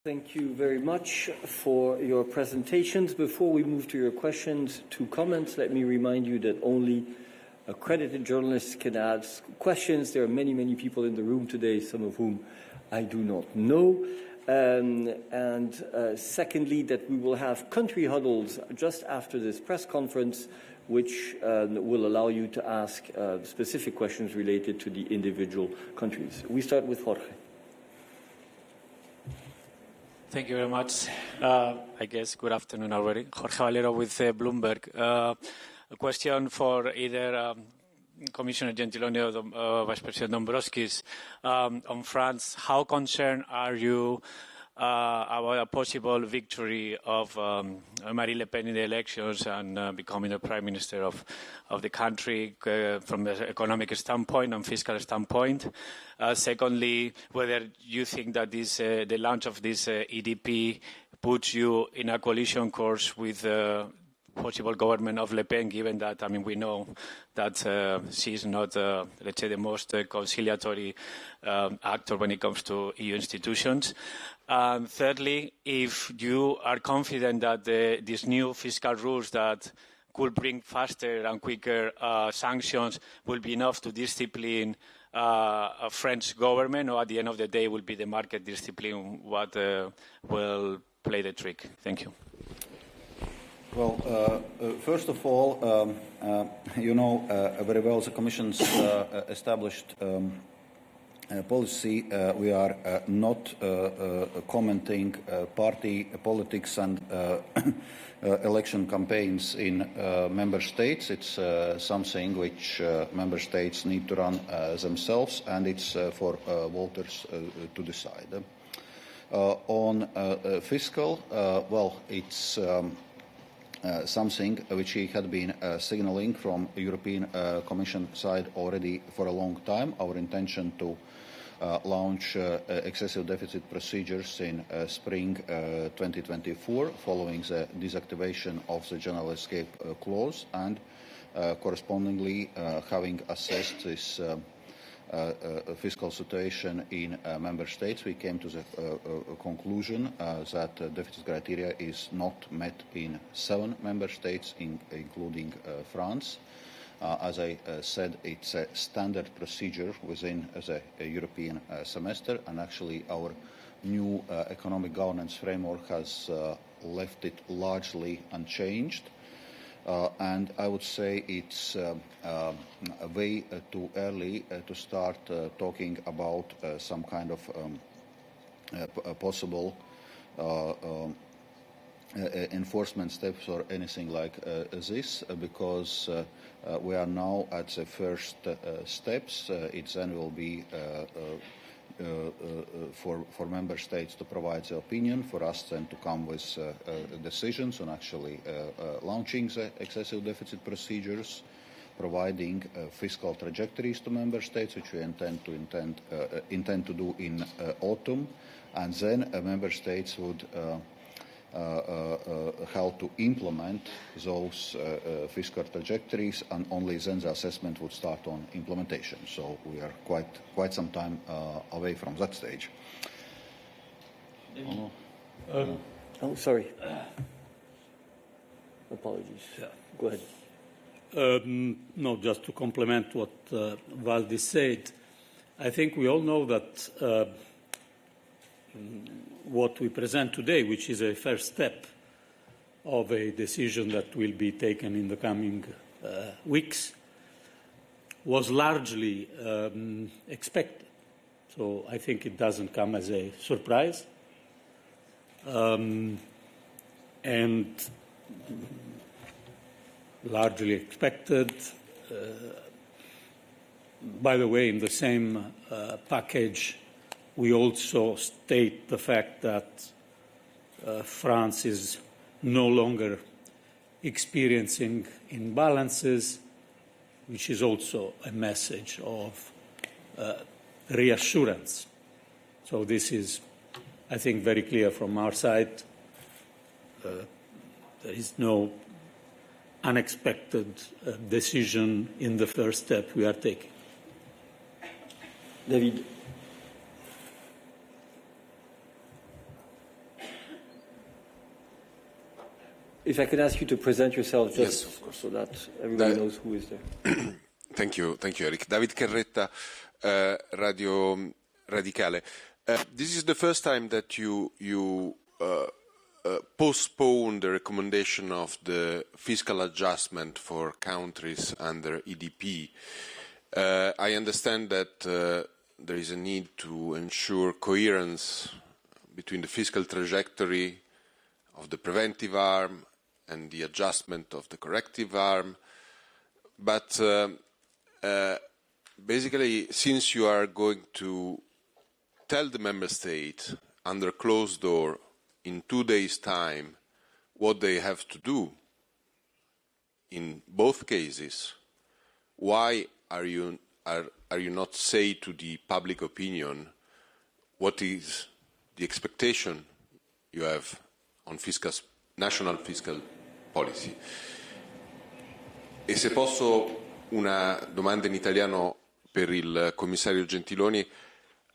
Thank you very much for your presentations. Before we move to your questions, to comments, let me remind you that only accredited journalists can ask questions. There are many, many people in the room today, some of whom I do not know. Secondly, that we will have country huddles just after this press conference, which will allow you to ask specific questions related to the individual countries. We start with Jorge. Thank you very much. I guess good afternoon already. Jorge Valero with Bloomberg. A question for either Commissioner Gentiloni or Vice-President Dombrovskis. On France, how concerned are you about a possible victory of Marine Le Pen in the elections and becoming the Prime Minister of the country from the economic standpoint and fiscal standpoint? Secondly, whether you think that the launch of this EDP puts you in a coalition course with possible government of Le Pen, given that, I mean, we know that she is not, let's say, the most conciliatory actor when it comes to EU institutions. Thirdly, if you are confident that these new fiscal rules that could bring faster and quicker sanctions will be enough to discipline a French government, or at the end of the day will be the market discipline what will play the trick? Thank you. Well, first of all, you know very well the Commission's established policy. We are not commenting party politics and election campaigns in member states. It's something which member states need to run themselves, and it's for voters to decide. On fiscal, well, it's something which he had been signaling from the European Commission side already for a long time, our intention to launch excessive deficit procedures in spring 2024, following the deactivation of the general escape clause, and correspondingly having assessed this fiscal situation in member states, we came to the conclusion that deficit criteria is not met in 7 member states, including France. As I said, it's a standard procedure within the European semester, and actually our new economic governance framework has left it largely unchanged. And I would say it's way too early to start talking about some kind of possible enforcement steps or anything like this, because we are now at the first steps. It then will be for member states to provide their opinion, for us then to come with decisions on actually launching the excessive deficit procedures, providing fiscal trajectories to member states, which we intend to do in autumn, and then member states would how to implement those fiscal trajectories, and only then the assessment would start on implementation. So we are quite some time away from that stage. Oh, sorry. Apologies. Yeah. Go ahead. No, just to complement what Valdis said, I think we all know that what we present today, which is a first step of a decision that will be taken in the coming weeks, was largely expected. So I think it doesn't come as a surprise. And largely expected. By the way, in the same package, we also state the fact that France is no longer experiencing imbalances, which is also a message of reassurance. So this is, I think, very clear from our side. There is no unexpected decision in the first step we are taking. David. If I can ask you to present yourself just Yes, of course. so that everybody knows who is there. Thank you, Eric. David Carretta, Radio Radicale. This is the first time that you postpone the recommendation of the fiscal adjustment for countries under EDP. I understand that there is a need to ensure coherence between the fiscal trajectory of the preventive arm and the adjustment of the corrective arm. But basically, since you are going to tell the member state under closed door in 2 days' time what they have to do in both cases, why are you not say to the public opinion what is the expectation you have on national fiscal policy? E se posso una domanda in italiano per il Commissario Gentiloni.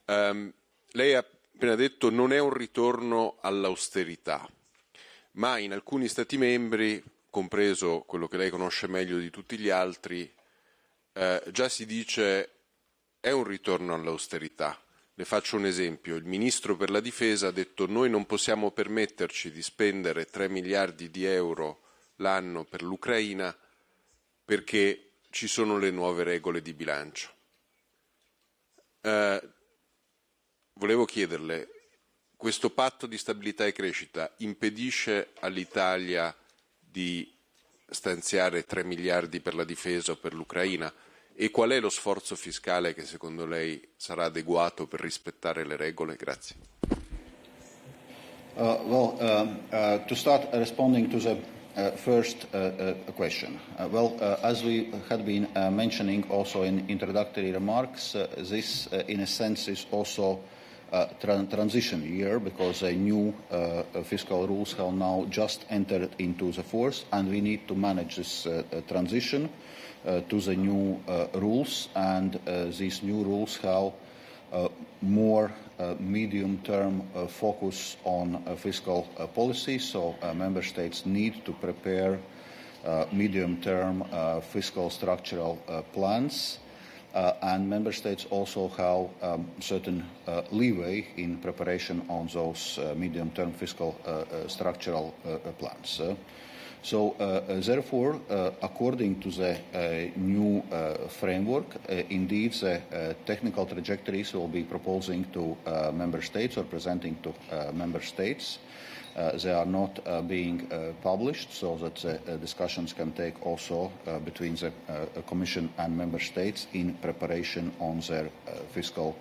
Lei ha appena detto non è un ritorno all'austerità, ma in alcuni Stati membri, compreso quello che lei conosce meglio di tutti gli altri, già si dice è un ritorno all'austerità. Le faccio un esempio. Il Ministro per la Difesa ha detto noi non possiamo permetterci di spendere 3 miliardi di euro l'anno per l'Ucraina perché ci sono le nuove regole di bilancio. Volevo chiederle, questo patto di stabilità e crescita impedisce all'Italia di stanziare 3 miliardi per la difesa o per l'Ucraina? E qual è lo sforzo fiscale che secondo lei sarà adeguato per rispettare le regole? Grazie. To start responding to the first question. As we had been mentioning also in introductory remarks, this in a sense is also a transition year because new fiscal rules have now just entered into the force and we need to manage this transition to the new rules, and these new rules have more medium-term focus on fiscal policy, so member states need to prepare medium-term fiscal structural plans, and member states also have certain leeway in preparation on those medium-term fiscal structural plans. Therefore, according to the new framework, indeed the technical trajectories will be proposing to member states or presenting to member states. They are not being published so that the discussions can take also between the Commission and member states in preparation on their fiscal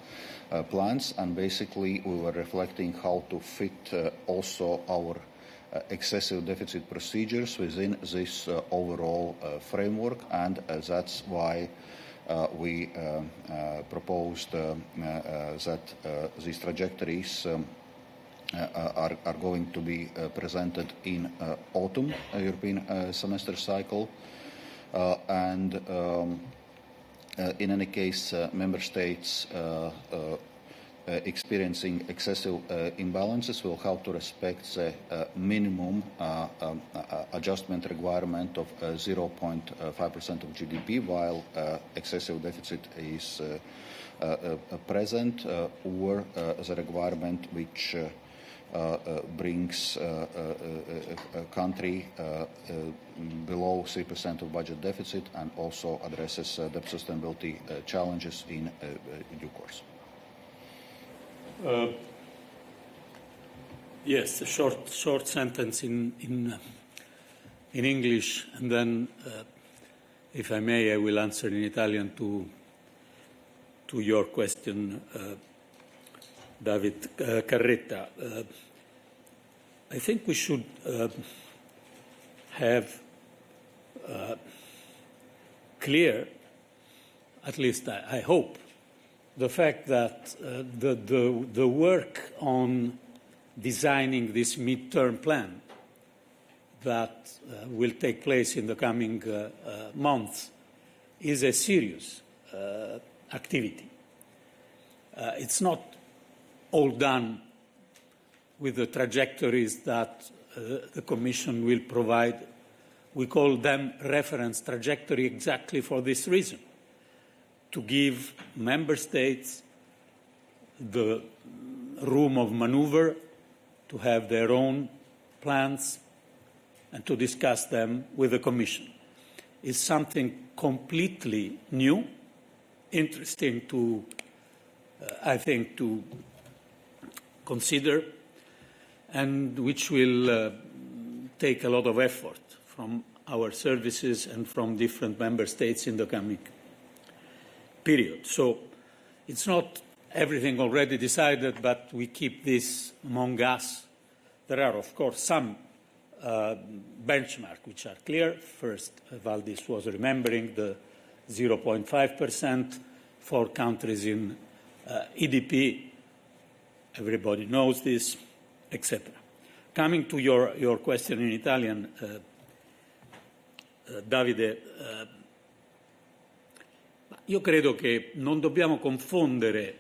plans. And basically we were reflecting how to fit also our excessive deficit procedures within this overall framework, and that's why we proposed that these trajectories are going to be presented in autumn European semester cycle, and in any case member states experiencing excessive imbalances will have to respect the minimum adjustment requirement of 0.5% of GDP while excessive deficit is present, or the requirement which brings a country below 3% of budget deficit and also addresses debt sustainability challenges in due course. Yes, a short sentence in English, and then, if I may, I will answer in Italian to your question, David Carretta. I think we should have clear, at least I hope, the fact that the work on designing this midterm plan that will take place in the coming months is a serious activity. It's not all done with the trajectories that the Commission will provide. We call them reference trajectory exactly for this reason, to give member states the room of maneuver to have their own plans and to discuss them with the Commission. It's something completely new, interesting to, I think, to consider, and which will take a lot of effort from our services and from different member states in the coming period. So it's not everything already decided, but we keep this among us. There are, of course, some benchmarks which are clear. First, Valdis was remembering the 0.5% for countries in EDP. Everybody knows this, etc. Coming to your question in Italian, Davide, io credo che non dobbiamo confondere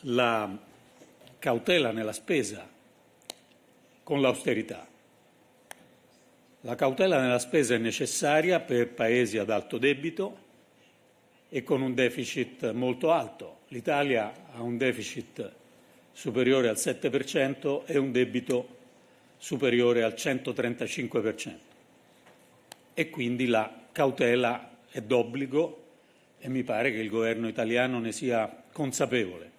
la cautela nella spesa con l'austerità. La cautela nella spesa è necessaria per paesi ad alto debito e con un deficit molto alto. L'Italia ha un deficit superiore al 7% e un debito superiore al 135%. E quindi la cautela è d'obbligo e mi pare che il governo italiano ne sia consapevole.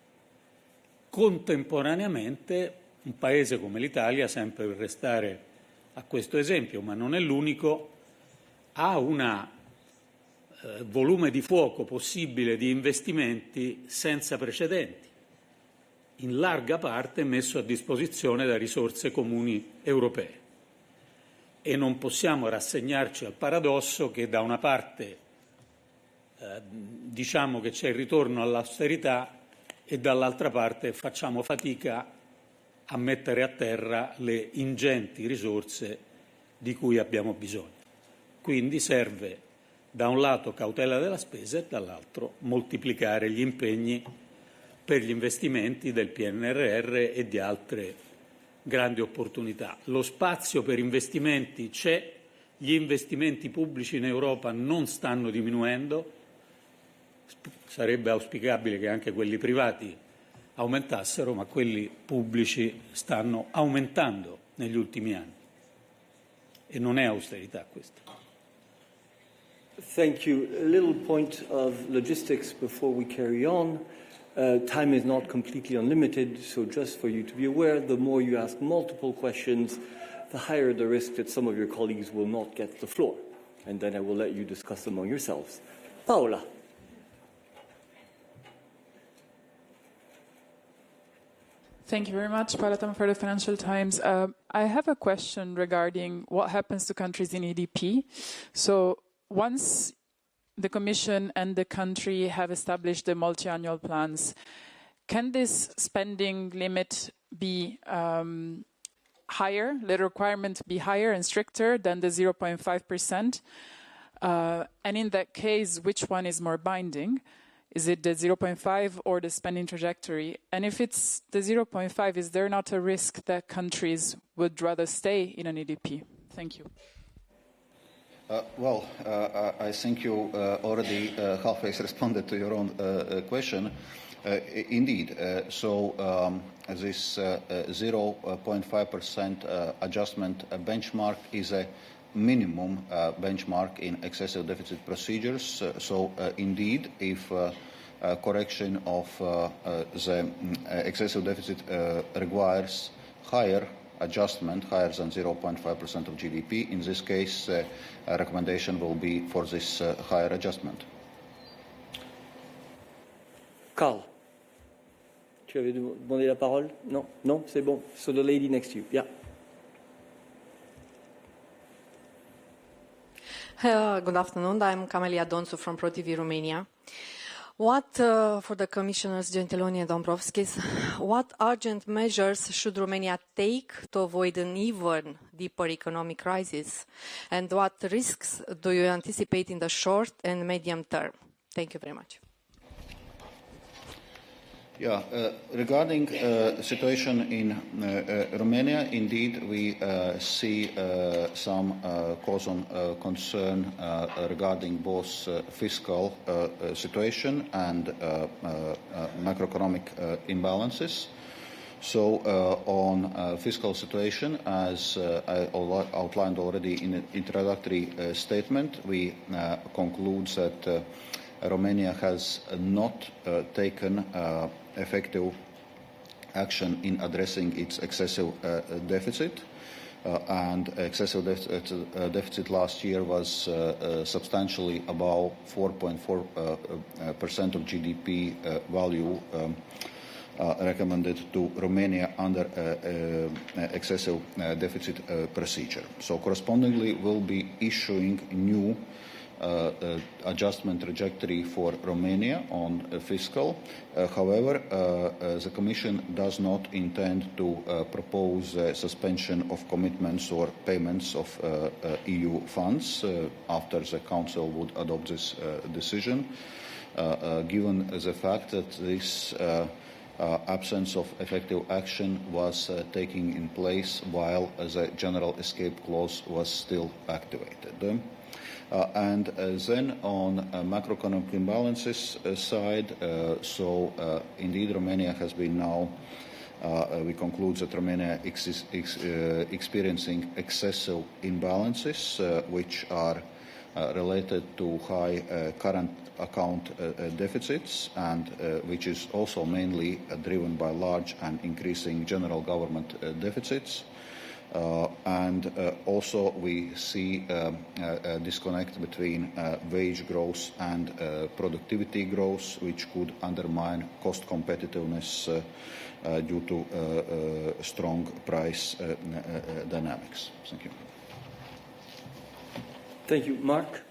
Contemporaneamente un paese come l'Italia, sempre per restare a questo esempio, ma non è l'unico, ha un volume di fuoco possibile di investimenti senza precedenti, in larga parte messo a disposizione da risorse comuni europee. E non possiamo rassegnarci al paradosso che da una parte diciamo che c'è il ritorno all'austerità e dall'altra parte facciamo fatica a mettere a terra le ingenti risorse di cui abbiamo bisogno. Quindi serve da un lato cautela della spesa e dall'altro moltiplicare gli impegni per gli investimenti del PNRR e di altre grandi opportunità. Lo spazio per investimenti c'è, gli investimenti pubblici in Europa non stanno diminuendo, sarebbe auspicabile che anche quelli privati aumentassero, ma quelli pubblici stanno aumentando negli ultimi anni e non è austerità questa. Thank you. A little point of logistics before we carry on. Time is not completely unlimited, so just for you to be aware, the more you ask multiple questions, the higher the risk that some of your colleagues will not get the floor. And then I will let you discuss among yourselves. Paola. Thank you very much, Paola for the Financial Times. I have a question regarding what happens to countries in EDP. So once the Commission and the country have established the multi-annual plans, can this spending limit be higher, the requirement be higher and stricter than the 0.5%? And in that case, which one is more binding? Is it the 0.5 or the spending trajectory? And if it's the 0.5, is there not a risk that countries would rather stay in an EDP? Thank you. I think you already halfway responded to your own question. Indeed, this 0.5% adjustment benchmark is a minimum benchmark in excessive deficit procedures. Indeed, if correction of the excessive deficit requires higher adjustment, higher than 0.5% of GDP, in this case, a recommendation will be for this higher adjustment. Carl, tu avais demandé la parole? Non? Non? C'est bon. So the lady next to you. Yeah. Good afternoon. I'm Camelia Donsu from ProTV Romania. For the Commissioners Gentiloni and Dombrovskis, what urgent measures should Romania take to avoid an even deeper economic crisis? And what risks do you anticipate in the short and medium term? Thank you very much. Regarding situation in Romania, indeed we see some cause on concern regarding both fiscal situation and macroeconomic imbalances. So on fiscal situation, as I outlined already in the introductory statement, we conclude that Romania has not taken effective action in addressing its excessive deficit, and excessive deficit last year was substantially above 4.4% of GDP value recommended to Romania under excessive deficit procedure. So correspondingly, we'll be issuing new adjustment trajectory for Romania on fiscal. However, the Commission does not intend to propose suspension of commitments or payments of EU funds after the Council would adopt this decision, given the fact that this absence of effective action was taking in place while the general escape clause was still activated. And then on macroeconomic imbalances side, indeed Romania has been now, we conclude that Romania is experiencing excessive imbalances, which are related to high current account deficits, and which is also mainly driven by large and increasing general government deficits. And also we see a disconnect between wage growth and productivity growth, which could undermine cost competitiveness due to strong price dynamics. Thank you. Thank you. Mark?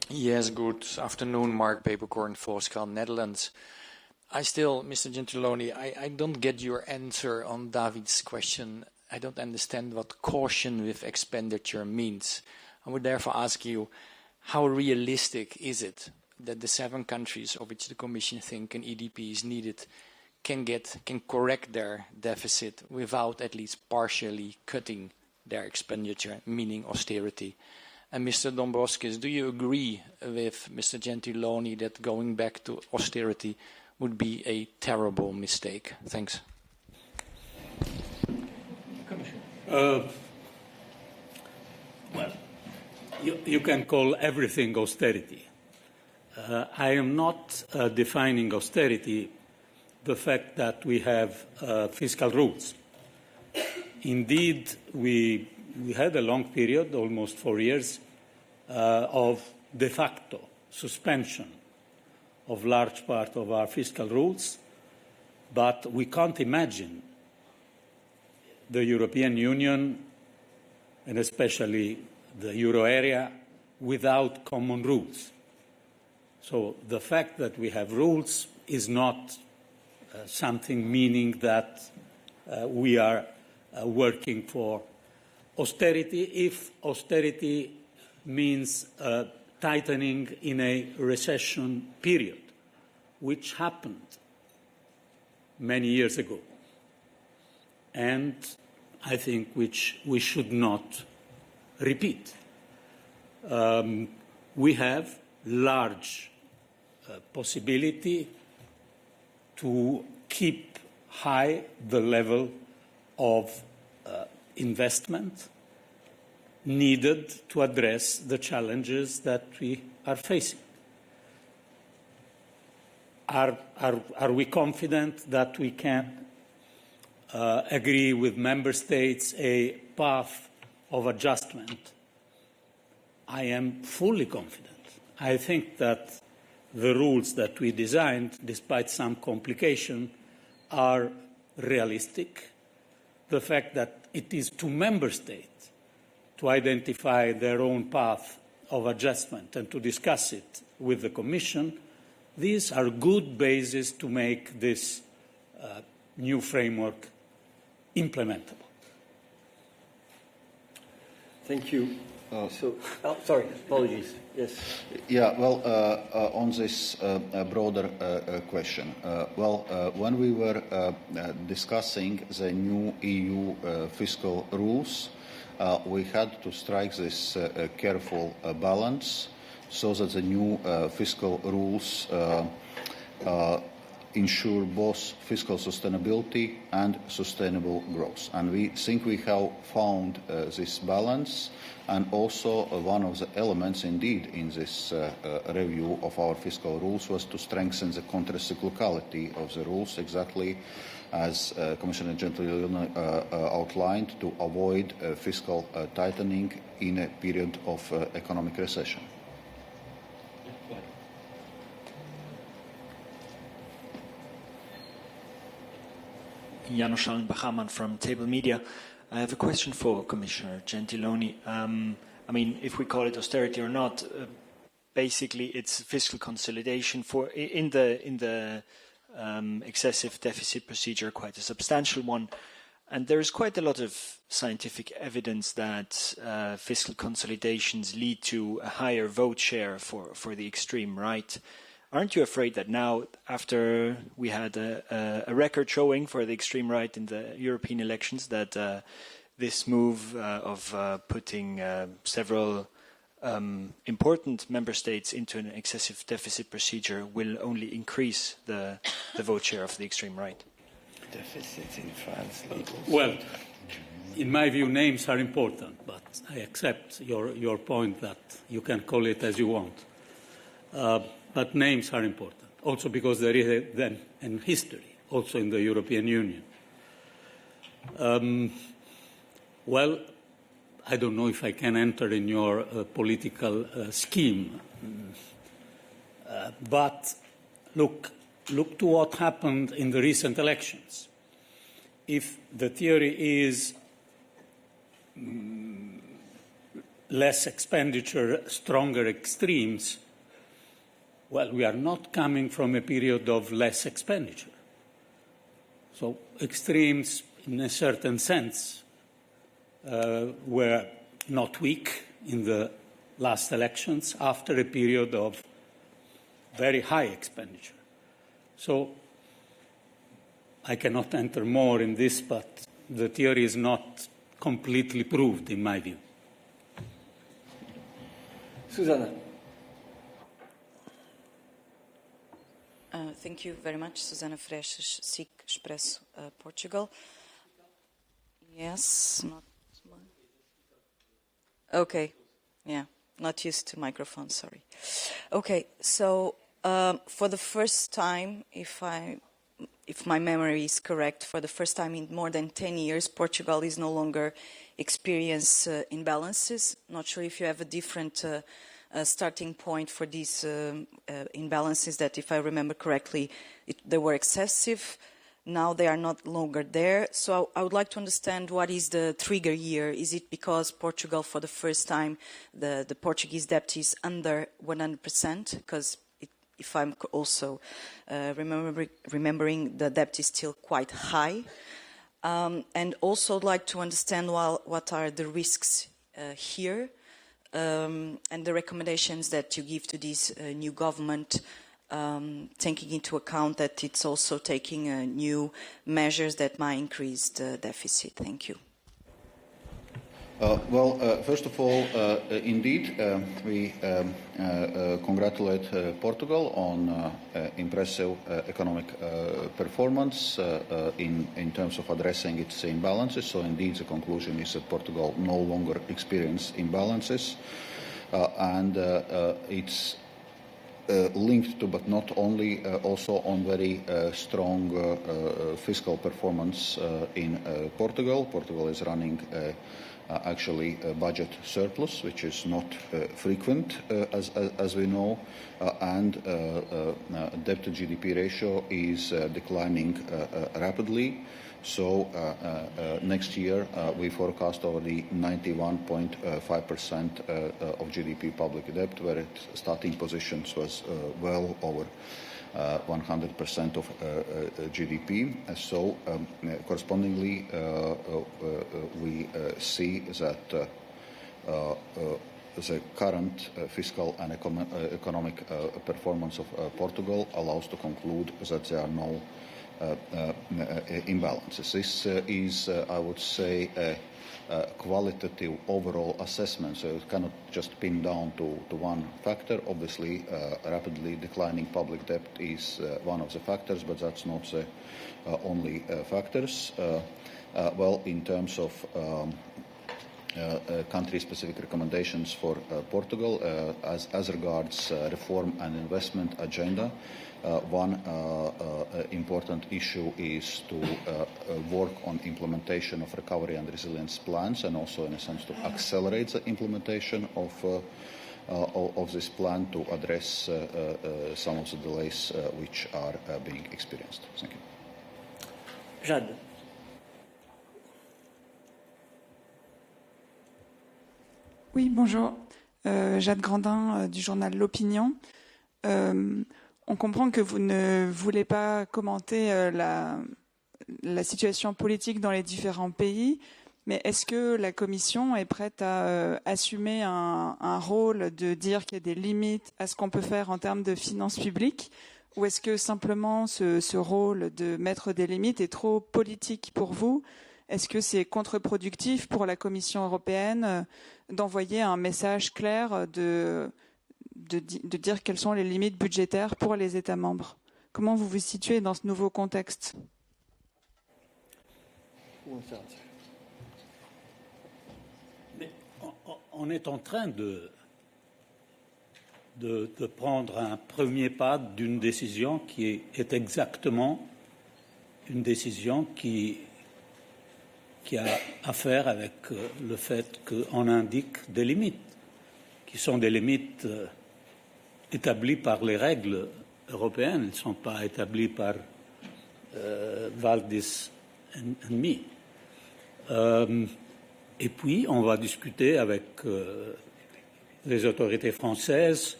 Yes, good afternoon. Mark Peperkorn, Volkskrant, Netherlands. Mr. Gentiloni, I don't get your answer on David's question. I don't understand what caution with expenditure means. I would therefore ask you, how realistic is it that the 7 countries of which the Commission think an EDP is needed can correct their deficit without at least partially cutting their expenditure, meaning austerity? And Mr. Dombrovskis, do you agree with Mr. Gentiloni that going back to austerity would be a terrible mistake? Thanks. Well, you can call everything austerity. I am not defining austerity the fact that we have fiscal rules. Indeed, we had a long period, almost 4 years, of de facto suspension of large part of our fiscal rules, but we can't imagine the European Union, and especially the euro area, without common rules. So the fact that we have rules is not something meaning that we are working for austerity. If austerity means tightening in a recession period, which happened many years ago, and I think which we should not repeat. We have large possibility to keep high the level of investment needed to address the challenges that we are facing. Are we confident that we can agree with member states a path of adjustment? I am fully confident. I think that the rules that we designed, despite some complication, are realistic. The fact that it is to member states to identify their own path of adjustment and to discuss it with the Commission, these are good bases to make this new framework implementable. Thank you. Sorry, apologies. Yes. Yeah, well, on this broader question, when we were discussing the new EU fiscal rules, we had to strike this careful balance so that the new fiscal rules ensure both fiscal sustainability and sustainable growth. And we think we have found this balance, and also one of the elements indeed in this review of our fiscal rules was to strengthen the counter-cyclicality of the rules, exactly as Commissioner Gentiloni outlined, to avoid fiscal tightening in a period of economic recession. Janusz Bahaman from Table Media. I have a question for Commissioner Gentiloni. I mean, if we call it austerity or not, basically it's fiscal consolidation in the excessive deficit procedure, quite a substantial one. And there is quite a lot of scientific evidence that fiscal consolidations lead to a higher vote share for the extreme right. Aren't you afraid that now, after we had a record showing for the extreme right in the European elections, that this move of putting several important member states into an excessive deficit procedure will only increase the vote share of the extreme right? Deficits in France. Well, in my view, names are important, but I accept your point that you can call it as you want. But names are important, also because there is then a history, also in the European Union. Well, I don't know if I can enter in your political scheme, but look to what happened in the recent elections. If the theory is less expenditure, stronger extremes, well, we are not coming from a period of less expenditure. So extremes, in a certain sense, were not weak in the last elections after a period of very high expenditure. So I cannot enter more in this, but the theory is not completely proved, in my view. Susanna. Thank you very much. Susana Freixas, SIC Expresso, Portugal. Yes. Okay. Yeah. Not used to microphones, sorry. Okay. So for the first time, if my memory is correct, for the first time in more than 10 years, Portugal is no longer experience imbalances. Not sure if you have a different starting point for these imbalances that, if I remember correctly, they were excessive. Now they are not longer there. So I would like to understand what is the trigger year. Is it because Portugal, for the first time, the Portuguese debt is under 100%? Because if I'm also remembering, the debt is still quite high. And also I'd like to understand what are the risks here, and the recommendations that you give to this new government, taking into account that it's also taking new measures that might increase the deficit. Thank you. First of all, indeed, we congratulate Portugal on impressive economic performance in terms of addressing its imbalances. So indeed, the conclusion is that Portugal no longer experiences imbalances, and it's linked to, but not only, also on very strong fiscal performance in Portugal. Portugal is running actually a budget surplus, which is not frequent, as we know, and debt to GDP ratio is declining rapidly. So next year we forecast already 91.5% of GDP public debt, where its starting positions was well over 100% of GDP. So correspondingly, we see that the current fiscal and economic performance of Portugal allows to conclude that there are no imbalances. This is, I would say, a qualitative overall assessment, so it cannot just pin down to one factor. Obviously, rapidly declining public debt is one of the factors, but that's not the only factors. Well, in terms of country-specific recommendations for Portugal, as regards reform and investment agenda, one important issue is to work on implementation of recovery and resilience plans, and also, in a sense, to accelerate the implementation of this plan to address some of the delays which are being experienced. Thank you. Jade. Oui, bonjour. Jade Grandin du journal L'Opinion. On comprend que vous ne voulez pas commenter la situation politique dans les différents pays, mais est-ce que la Commission est prête à assumer un rôle de dire qu'il y a des limites à ce qu'on peut faire en termes de finances publiques, ou est-ce que simplement ce rôle de mettre des limites est trop politique pour vous? Est-ce que c'est contre-productif pour la Commission européenne d'envoyer un message clair de dire quelles sont les limites budgétaires pour les États membres? Comment vous vous situez dans ce nouveau contexte? Mais on est en train de prendre un premier pas d'une décision qui est exactement une décision qui a à faire avec le fait qu'on indique des limites, qui sont des limites établies par les règles européennes. Elles ne sont pas établies par Valdis and me. Et puis, on va discuter avec les autorités françaises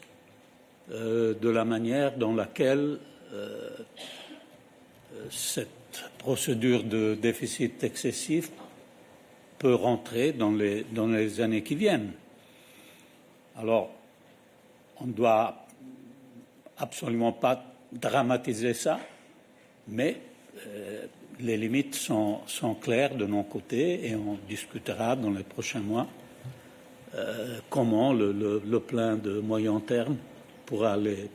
de la manière dans laquelle cette procédure de déficit excessif peut rentrer dans les années qui viennent. Alors, on ne doit absolument pas dramatiser ça, mais les limites sont claires de nos côtés et on discutera dans les prochains mois comment le plan de moyen terme pourra les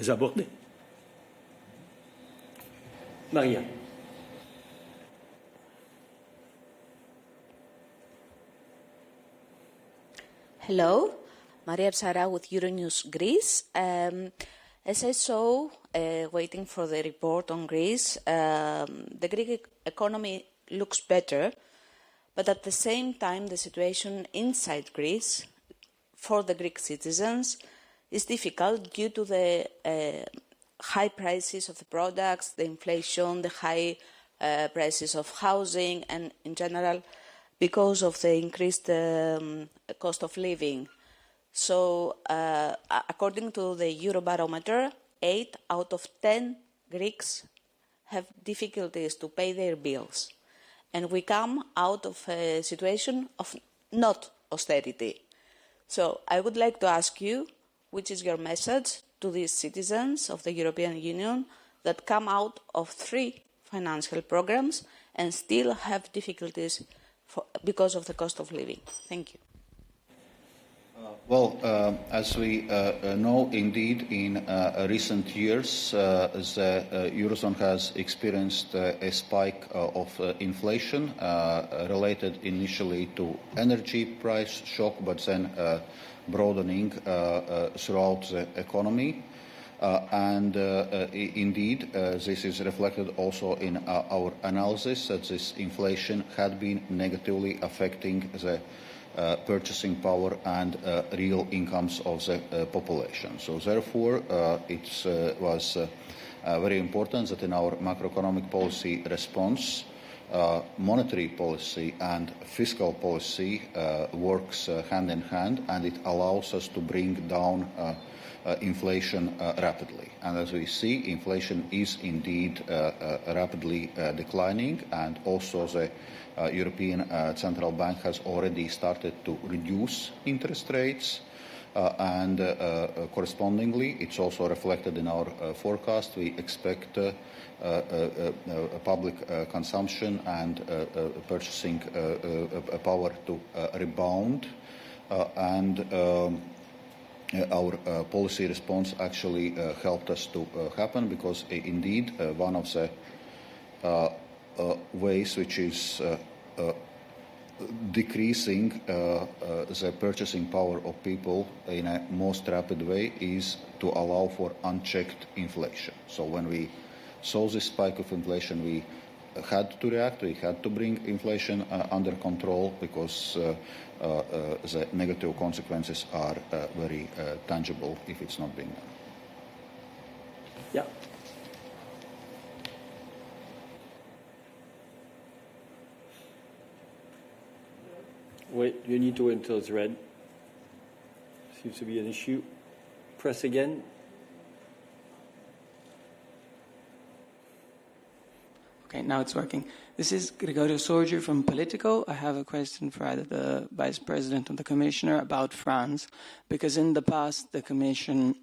aborder. Maria. Hello, Maria Psara with Euronews Greece. As I saw, waiting for the report on Greece, the Greek economy looks better, but at the same time the situation inside Greece for the Greek citizens is difficult due to the high prices of the products, the inflation, the high prices of housing, and in general because of the increased cost of living. So, according to the Eurobarometer, 8 out of 10 Greeks have difficulties to pay their bills. And we come out of a situation of not austerity. So, I would like to ask you, which is your message to these citizens of the European Union that come out of 3 financial programs and still have difficulties because of the cost of living? Thank you. Well, as we know, indeed, in recent years, the Eurozone has experienced a spike of inflation related initially to energy price shock, but then broadening throughout the economy. Indeed, this is reflected also in our analysis that this inflation had been negatively affecting the purchasing power and real incomes of the population. So therefore, it was very important that in our macroeconomic policy response, monetary policy and fiscal policy works hand in hand, and it allows us to bring down inflation rapidly. And as we see, inflation is indeed rapidly declining, and also the European Central Bank has already started to reduce interest rates. And correspondingly, it's also reflected in our forecast. We expect public consumption and purchasing power to rebound, and our policy response actually helped us to happen, because indeed one of the ways which is decreasing the purchasing power of people in a most rapid way is to allow for unchecked inflation. So when we saw this spike of inflation, we had to react. We had to bring inflation under control, because the negative consequences are very tangible if it's not being done. Yeah. Wait, you need to wait until it's red. Seems to be an issue. Press again. Okay, now it's working. This is Gregorio Sorgi from Politico. I have a question for either the Vice President or the Commissioner about France, because in the past the Commission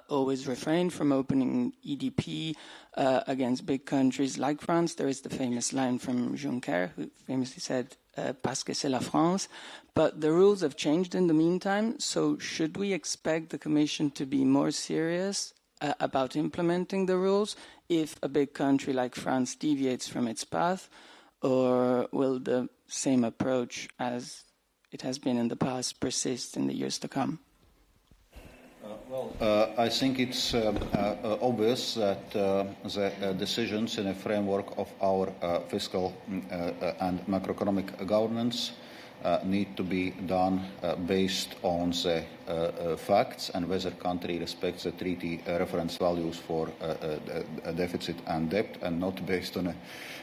always refrained from opening EDP against big countries like France. There is the famous line from Juncker, who famously said, parce que c'est la France. But the rules have changed in the meantime, so should we expect the Commission to be more serious about implementing the rules if a big country like France deviates from its path, or will the same approach as it has been in the past persist in the years to come? I think it's obvious that the decisions in a framework of our fiscal and macroeconomic governance need to be done based on the facts and whether country respects the treaty reference values for deficit and debt, and not based on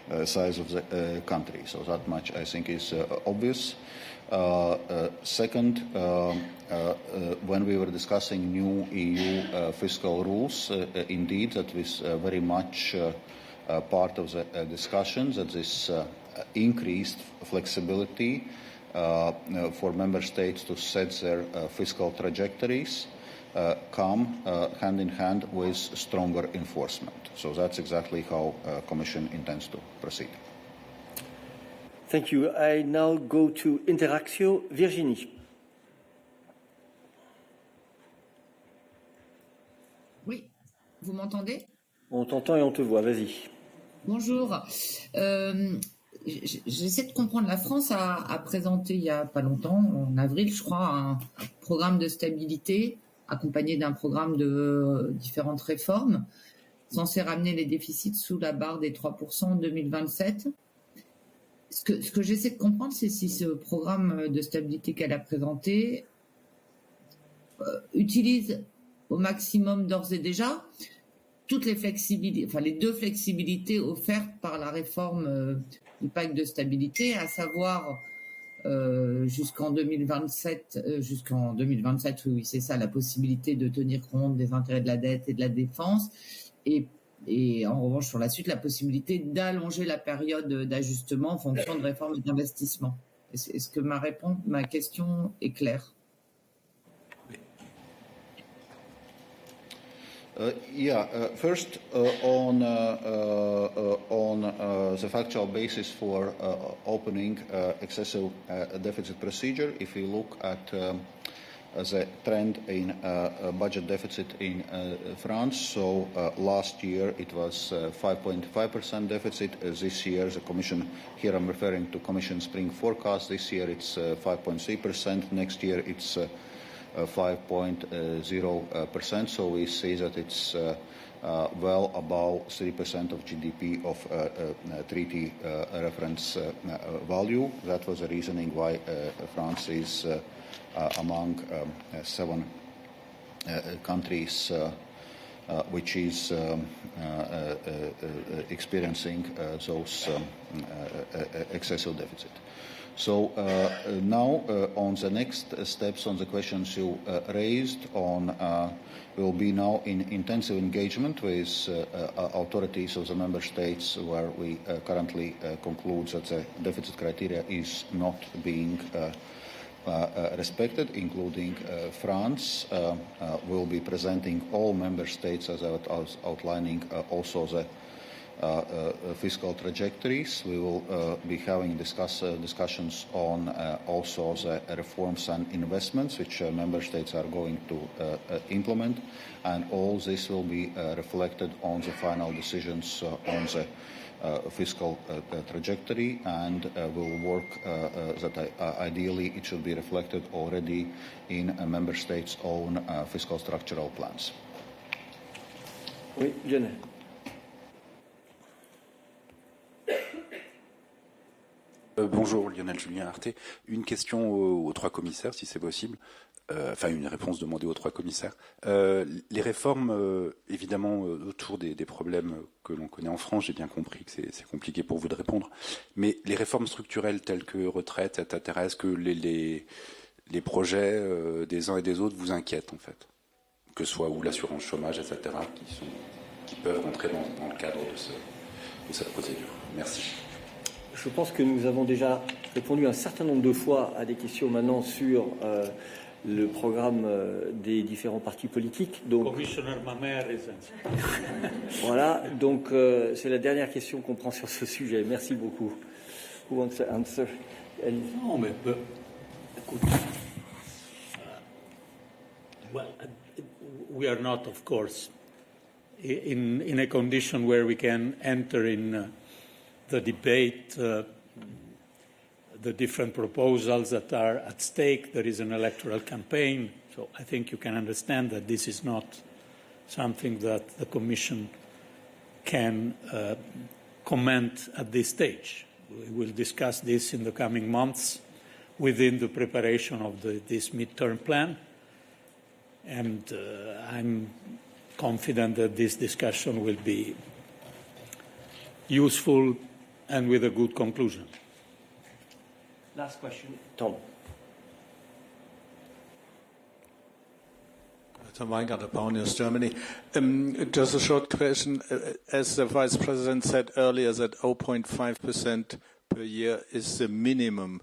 the size of the country. So that much I think is obvious. Second, when we were discussing new EU fiscal rules, indeed that was very much part of the discussion, that this increased flexibility for member states to set their fiscal trajectories come hand in hand with stronger enforcement. So that's exactly how the Commission intends to proceed. Thank you. I now go to Interactio. Virginie. Oui, vous m'entendez? On t'entend et on te voit, vas-y. Bonjour. J'essaie de comprendre. La France a présenté il n'y a pas longtemps, en avril je crois, un programme de stabilité accompagné d'un programme de différentes réformes censé ramener les déficits sous la barre des 3% en 2027. Ce que j'essaie de comprendre, c'est si ce programme de stabilité qu'elle a présenté utilise au maximum d'ores et déjà toutes les flexibilités, enfin les deux flexibilités offertes par la réforme du pacte de stabilité, à savoir jusqu'en 2027, oui c'est ça, la possibilité de tenir compte des intérêts de la dette et de la défense, et en revanche, sur la suite, la possibilité d'allonger la période d'ajustement en fonction de réformes et d'investissement. Est-ce que ma question est claire? First, on the factual basis for opening excessive deficit procedure, if we look at the trend in budget deficit in France. So last year it was 5.5% deficit. This year the Commission, here I'm referring to Commission spring forecast, this year it's 5.3%, next year it's 5.0%. So we see that it's well above 3% of GDP of treaty reference value. That was the reasoning why France is among 7 countries which is experiencing those excessive deficit. So now on the next steps on the questions you raised on will be now in intensive engagement with authorities of the member states where we currently conclude that the deficit criteria is not being respected, including France. Will be presenting all member states as I was outlining also the fiscal trajectories. We will be having discussions on also the reforms and investments which member states are going to implement, and all this will be reflected on the final decisions on the fiscal trajectory, and will work that ideally it should be reflected already in a member states' own fiscal structural plans. Oui, Jenny. Bonjour, Lionel Julien Arte. Une question aux trois commissaires, si c'est possible. Enfin, une réponse demandée aux trois commissaires. Les réformes, évidemment, autour des problèmes que l'on connaît en France, j'ai bien compris que c'est compliqué pour vous de répondre, mais les réformes structurelles telles que retraite, etc., est-ce que les projets des uns et des autres vous inquiètent, en fait? Que ce soit ou l'assurance chômage, etc., qui peuvent rentrer dans le cadre de cette procédure. Merci. Je pense que nous avons déjà répondu un certain nombre de fois à des questions maintenant sur le programme des différents partis politiques. Donc, voilà, donc c'est la dernière question qu'on prend sur ce sujet. Merci beaucoup. Who wants to answer? Non, mais écoute, well, we are not, of course, in a condition where we can enter in the debate, the different proposals that are at stake. There is an electoral campaign, so I think you can understand that this is not something that the Commission can comment at this stage. We will discuss this in the coming months within the preparation of this midterm plan, and I'm confident that this discussion will be useful and with a good conclusion. Last question, Tom. Tom Weingart, Power News, Germany. Just a short question. As the Vice President said earlier, that 0.5% per year is the minimum.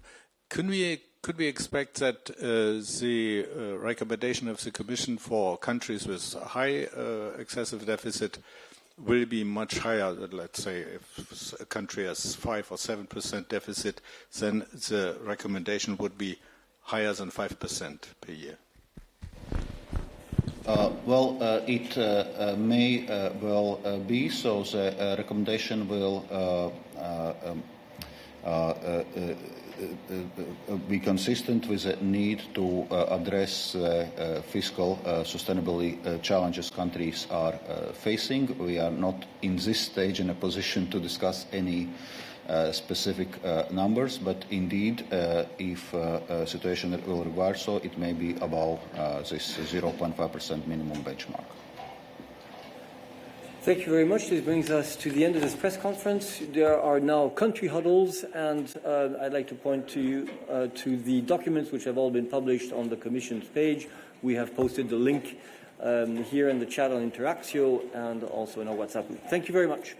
Could we expect that the recommendation of the Commission for countries with high excessive deficit will be much higher? Let's say if a country has 5 or 7% deficit, then the recommendation would be higher than 5% per year. It may well be so. The recommendation will be consistent with the need to address fiscal sustainability challenges countries are facing. We are not in this stage in a position to discuss any specific numbers, but indeed, if a situation will require so, it may be above this 0.5% minimum benchmark. Thank you very much. This brings us to the end of this press conference. There are now country huddles, and I'd like to point to you to the documents which have all been published on the Commission's page. We have posted the link here in the chat on Interactio and also in our WhatsApp group. Thank you very much.